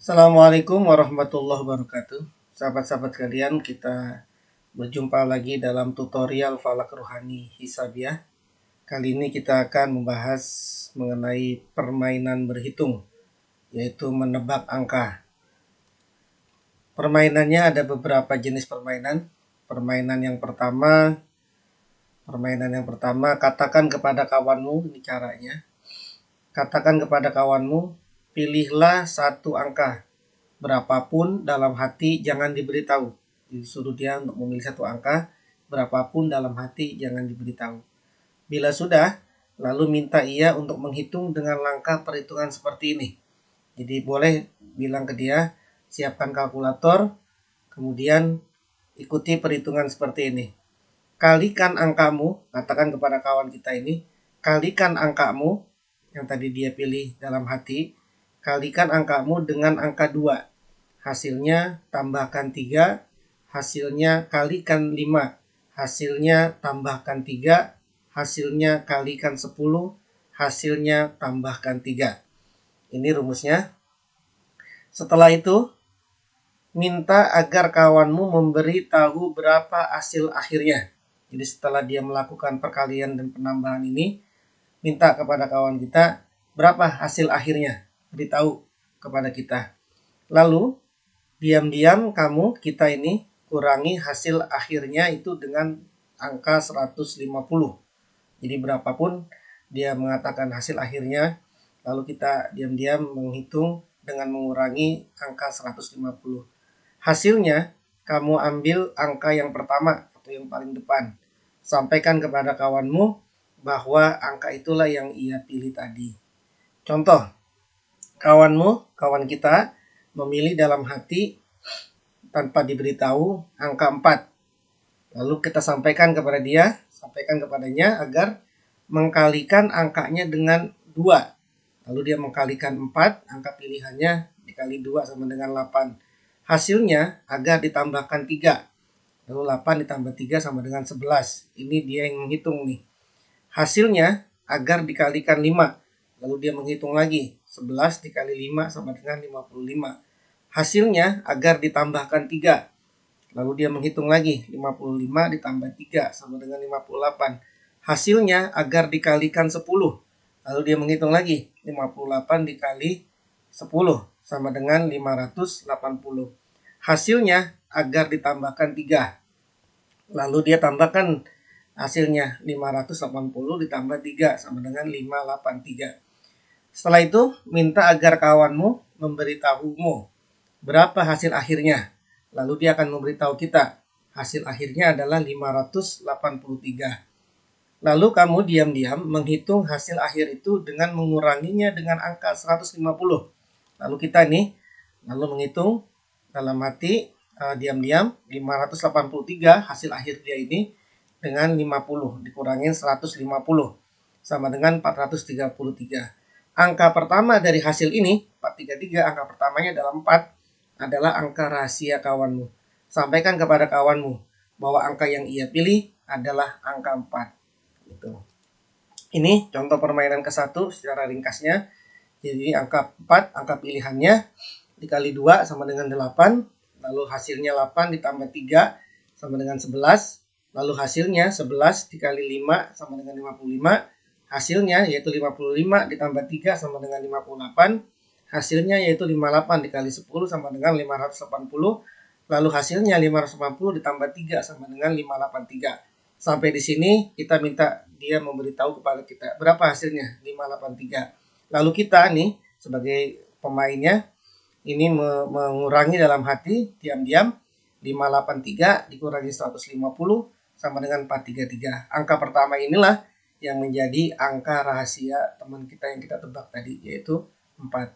Assalamualaikum warahmatullahi wabarakatuh. Sahabat-sahabat kalian, kita berjumpa lagi dalam tutorial Falak Rohani Hisabiah. Kali ini kita akan membahas mengenai permainan berhitung, yaitu menebak angka. Permainannya ada beberapa jenis permainan. Permainan yang pertama, katakan kepada kawanmu, ini caranya. Katakan kepada kawanmu, pilihlah satu angka. Berapapun dalam hati jangan diberitahu. Disuruh dia untuk memilih satu angka, berapapun dalam hati jangan diberitahu. Bila sudah, lalu minta ia untuk menghitung dengan langkah perhitungan seperti ini. Jadi boleh bilang ke dia, siapkan kalkulator, kemudian ikuti perhitungan seperti ini. Kalikan angkamu, katakan kepada kawan kita ini, kalikan angkamu yang tadi dia pilih dalam hati, kalikan angkamu dengan angka 2. Hasilnya tambahkan 3, hasilnya kalikan 5, hasilnya tambahkan 3, hasilnya kalikan 10, hasilnya tambahkan 3. Ini rumusnya. Setelah itu, minta agar kawanmu memberi tahu berapa hasil akhirnya. Jadi setelah dia melakukan perkalian dan penambahan ini, minta kepada kawan kita berapa hasil akhirnya, beritahu kepada kita. Lalu diam-diam kita ini kurangi hasil akhirnya itu dengan angka 150. Jadi berapapun dia mengatakan hasil akhirnya, lalu kita diam-diam menghitung dengan mengurangi angka 150. Hasilnya kamu ambil angka yang pertama atau yang paling depan. Sampaikan kepada kawanmu bahwa angka itulah yang ia pilih tadi. Contoh, kawan kita memilih dalam hati tanpa diberitahu angka 4. Lalu kita sampaikan kepadanya agar mengkalikan angkanya dengan 2. Lalu dia mengkalikan 4, angka pilihannya dikali 2 sama dengan 8. Hasilnya agar ditambahkan 3. Lalu 8 ditambah 3 sama dengan 11. Ini dia yang menghitung nih. Hasilnya agar dikalikan 5. Lalu dia menghitung lagi. 11 dikali 5 sama dengan 55. Hasilnya agar ditambahkan 3. Lalu dia menghitung lagi. 55 ditambah 3 sama dengan 58. Hasilnya agar dikalikan 10. Lalu dia menghitung lagi. 58 dikali 10 sama dengan 580. Hasilnya agar ditambahkan 3. Lalu dia tambahkan hasilnya 580 ditambah 3 sama dengan 583. Setelah itu minta agar kawanmu memberitahumu berapa hasil akhirnya. Lalu dia akan memberitahu kita hasil akhirnya adalah 583. Lalu kamu diam-diam menghitung hasil akhir itu dengan menguranginya dengan angka 150. Lalu kita nih menghitung dalam hati diam-diam 583 hasil akhir dia ini dengan 50 dikurangin 150 sama dengan 433. Angka pertama dari hasil ini 433, angka pertamanya adalah 4, adalah angka rahasia kawanmu. Sampaikan kepada kawanmu bahwa angka yang ia pilih adalah angka 4. Gitu. Ini contoh permainan ke-1 secara ringkasnya. Jadi angka 4, angka pilihannya dikali 2 sama dengan 8. Lalu hasilnya 8 ditambah 3 sama dengan 11. Lalu hasilnya 11 dikali 5 sama dengan 55. Hasilnya yaitu 55 ditambah 3 sama dengan 58. Hasilnya yaitu 58 dikali 10 sama dengan 580. Lalu hasilnya 580 ditambah 3 sama dengan 583. Sampai di sini kita minta dia memberitahu kepada kita berapa hasilnya, 583. Lalu kita nih sebagai pemainnya ini mengurangi dalam hati diam-diam 583 dikurangi 150 sama dengan 433. Angka pertama inilah yang menjadi angka rahasia teman kita yang kita tebak tadi, yaitu 4.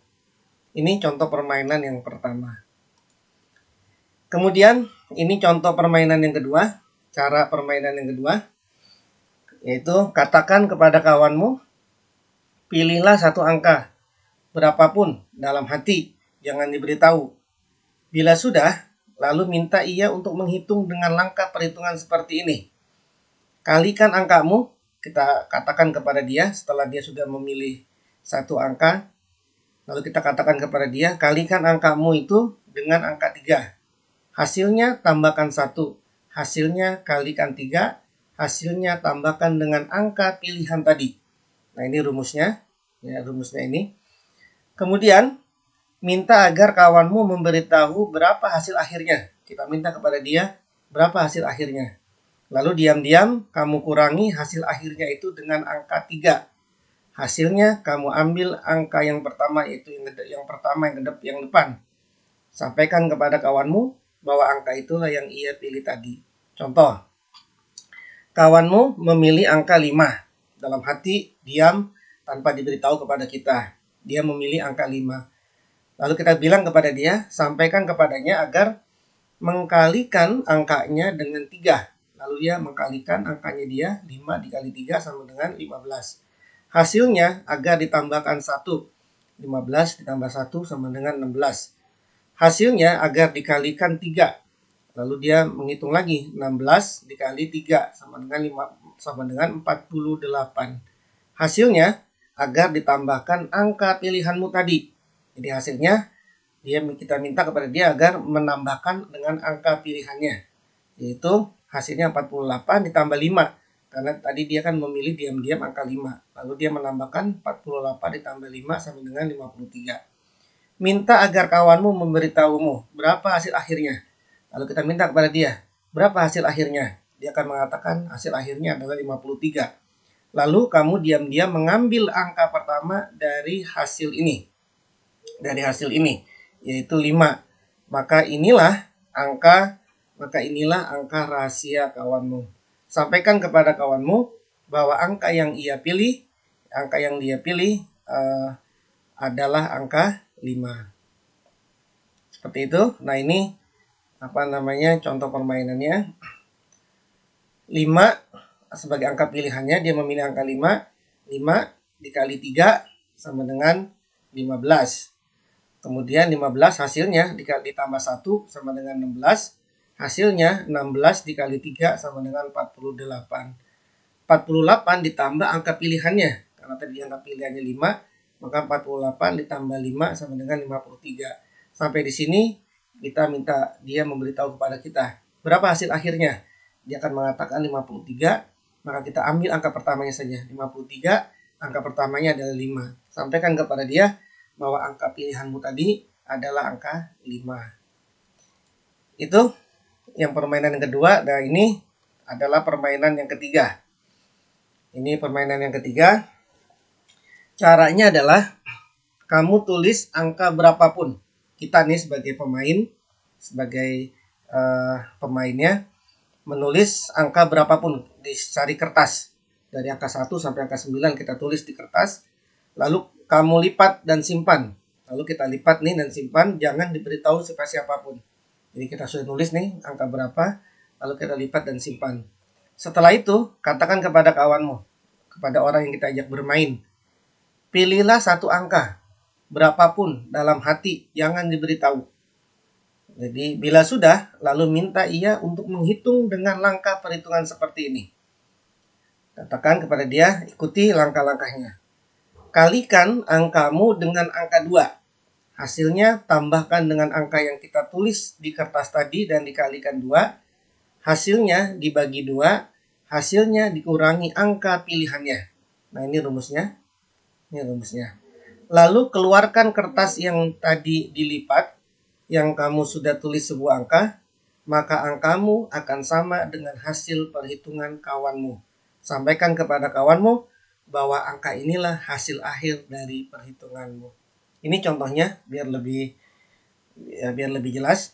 Ini contoh permainan yang pertama. Kemudian ini contoh permainan yang kedua. Cara permainan yang kedua yaitu katakan kepada kawanmu, pilihlah satu angka berapapun dalam hati, jangan diberitahu. Bila sudah, lalu minta ia untuk menghitung dengan langkah perhitungan seperti ini. Kalikan angkamu, kita katakan kepada dia setelah dia sudah memilih satu angka. Lalu kita katakan kepada dia, kalikan angkamu itu dengan angka 3. Hasilnya tambahkan 1. Hasilnya kalikan 3. Hasilnya tambahkan dengan angka pilihan tadi. Nah, ini rumusnya. Ya, rumusnya ini. Kemudian, minta agar kawanmu memberitahu berapa hasil akhirnya. Kita minta kepada dia berapa hasil akhirnya. Lalu diam-diam kamu kurangi hasil akhirnya itu dengan angka 3. Hasilnya kamu ambil angka yang pertama, yaitu yang depan. Sampaikan kepada kawanmu bahwa angka itulah yang ia pilih tadi. Contoh, kawanmu memilih angka 5. Dalam hati diam tanpa diberitahu kepada kita. Dia memilih angka 5. Lalu kita bilang kepada dia, sampaikan kepadanya agar mengkalikan angkanya dengan 3. Lalu dia mengkalikan angkanya dia, 5 dikali 3 sama dengan 15. Hasilnya agar ditambahkan 1. 15 ditambah 1 sama dengan 16. Hasilnya agar dikalikan 3. Lalu dia menghitung lagi, 16 dikali 3 sama dengan 48. Hasilnya agar ditambahkan angka pilihanmu tadi. Jadi hasilnya kita minta kepada dia agar menambahkan dengan angka pilihannya. Yaitu hasilnya 48 ditambah 5. Karena tadi dia kan memilih diam-diam angka 5. Lalu dia menambahkan 48 ditambah 5 sama dengan 53. Minta agar kawanmu memberitahumu berapa hasil akhirnya. Lalu kita minta kepada dia, berapa hasil akhirnya? Dia akan mengatakan hasil akhirnya adalah 53. Lalu kamu diam-diam mengambil angka pertama dari hasil ini. Yaitu 5. Maka inilah angka rahasia kawanmu. Sampaikan kepada kawanmu bahwa angka yang dia pilih adalah angka 5. Seperti itu. Nah, ini contoh permainannya. 5 sebagai angka pilihannya, dia memilih angka 5. 5 dikali 3 sama dengan 15. Kemudian 15 hasilnya ditambah 1 sama dengan 16. Hasilnya 16 dikali 3 sama dengan 48. 48 ditambah angka pilihannya. Karena tadi angka pilihannya 5, maka 48 ditambah 5 sama dengan 53. Sampai di sini kita minta dia memberitahu kepada kita berapa hasil akhirnya. Dia akan mengatakan 53, maka kita ambil angka pertamanya saja. 53, angka pertamanya adalah 5. Sampaikan kepada dia bahwa angka pilihanmu tadi adalah angka 5. Itu yang permainan yang kedua. Dan ini adalah permainan yang ketiga. Caranya adalah kamu tulis angka berapapun. Kita nih sebagai pemainnya menulis angka berapapun dicari kertas. Dari angka 1 sampai angka 9 kita tulis di kertas. Lalu kamu lipat dan simpan. Lalu kita lipat nih dan simpan, jangan diberitahu siapapun. Jadi kita sudah tulis nih angka berapa, lalu kita lipat dan simpan. Setelah itu, katakan kepada kawanmu, kepada orang yang kita ajak bermain, pilihlah satu angka, berapapun dalam hati, jangan diberitahu. Jadi bila sudah, lalu minta ia untuk menghitung dengan langkah perhitungan seperti ini. Katakan kepada dia, ikuti langkah-langkahnya. Kalikan angkamu dengan angka 2. Hasilnya tambahkan dengan angka yang kita tulis di kertas tadi dan dikalikan 2. Hasilnya dibagi 2. Hasilnya dikurangi angka pilihannya. Nah, ini rumusnya. Lalu keluarkan kertas yang tadi dilipat, yang kamu sudah tulis sebuah angka, maka angkamu akan sama dengan hasil perhitungan kawanmu. Sampaikan kepada kawanmu bahwa angka inilah hasil akhir dari perhitunganmu. Ini contohnya biar lebih jelas.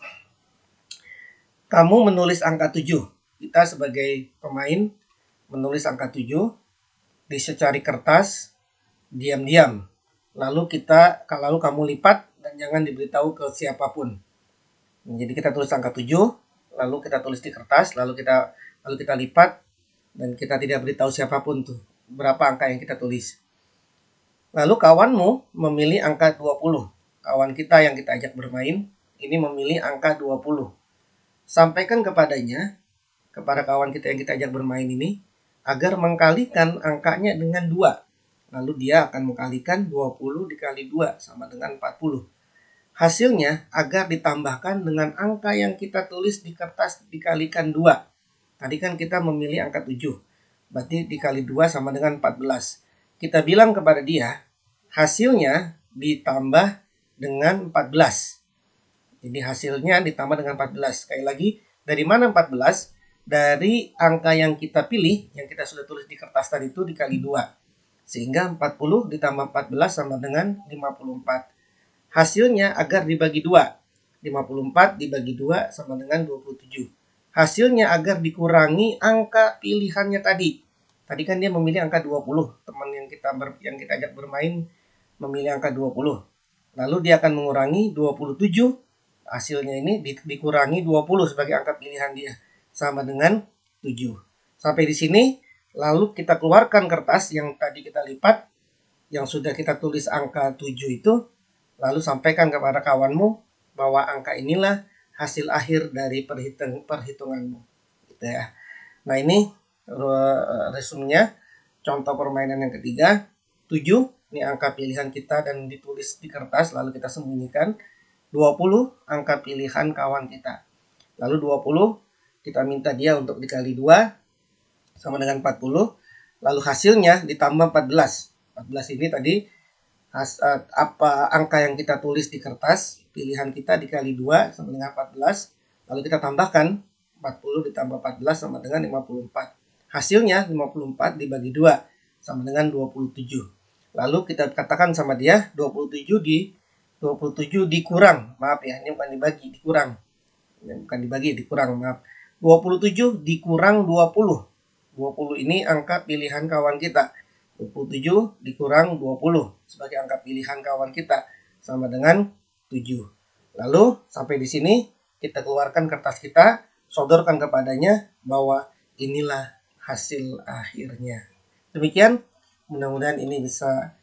Kamu menulis angka 7. Kita sebagai pemain menulis angka 7 di secari kertas diam-diam. Lalu kamu lipat dan jangan diberitahu ke siapapun. Jadi kita tulis angka 7, lalu kita tulis di kertas, lalu kita lipat dan kita tidak beritahu siapapun tuh berapa angka yang kita tulis. Lalu kawanmu memilih angka 20. Kawan kita yang kita ajak bermain ini memilih angka 20. Sampaikan kepada kawan kita yang kita ajak bermain ini agar mengkalikan angkanya dengan 2. Lalu dia akan mengkalikan 20 dikali 2 sama dengan 40. Hasilnya agar ditambahkan dengan angka yang kita tulis di kertas dikalikan 2. Tadi kan kita memilih angka 7. Berarti dikali 2 sama dengan 14. Kita bilang kepada dia, hasilnya ditambah dengan 14. Jadi hasilnya ditambah dengan 14. Sekali lagi, dari mana 14? Dari angka yang kita pilih, yang kita sudah tulis di kertas tadi itu dikali 2. Sehingga 40 ditambah 14 sama dengan 54. Hasilnya agar dibagi 2. 54 dibagi 2 sama dengan 27. Hasilnya agar dikurangi angka pilihannya tadi. Tadi kan dia memilih angka 20. Teman yang kita ajak bermain memilih angka 20. Lalu dia akan mengurangi 27. Hasilnya ini dikurangi 20 sebagai angka pilihan dia. Sama dengan 7. Sampai di sini, lalu kita keluarkan kertas yang tadi kita lipat, yang sudah kita tulis angka 7 itu, lalu sampaikan kepada kawanmu bahwa angka inilah hasil akhir dari perhitunganmu. Gitu ya. Nah ini resumenya, contoh permainan yang ketiga. 7, ini angka pilihan kita dan ditulis di kertas, lalu kita sembunyikan. 20, angka pilihan kawan kita. Lalu 20, kita minta dia untuk dikali 2, sama dengan 40. Lalu hasilnya ditambah 14. 14 ini tadi apa angka yang kita tulis di kertas, pilihan kita dikali 2 sama dengan 14. Lalu kita tambahkan 40 ditambah 14 sama dengan 54. Hasilnya 54 dibagi 2 sama dengan 27. Lalu kita katakan sama dia 27 dikurang, maaf ya, ini bukan dibagi, dikurang. Bukan dibagi, dikurang, maaf. 27 dikurang 20. 20 ini angka pilihan kawan kita. 27 dikurang 20 sebagai angka pilihan kawan kita sama dengan 7. Lalu sampai di sini kita keluarkan kertas kita, sodorkan kepadanya bahwa inilah hasil akhirnya. Demikian, mudah-mudahan ini bisa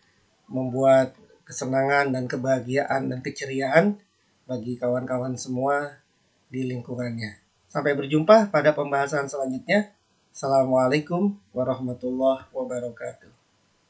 membuat kesenangan dan kebahagiaan dan keceriaan bagi kawan-kawan semua di lingkungannya. Sampai berjumpa pada pembahasan selanjutnya. Assalamualaikum warahmatullahi wabarakatuh.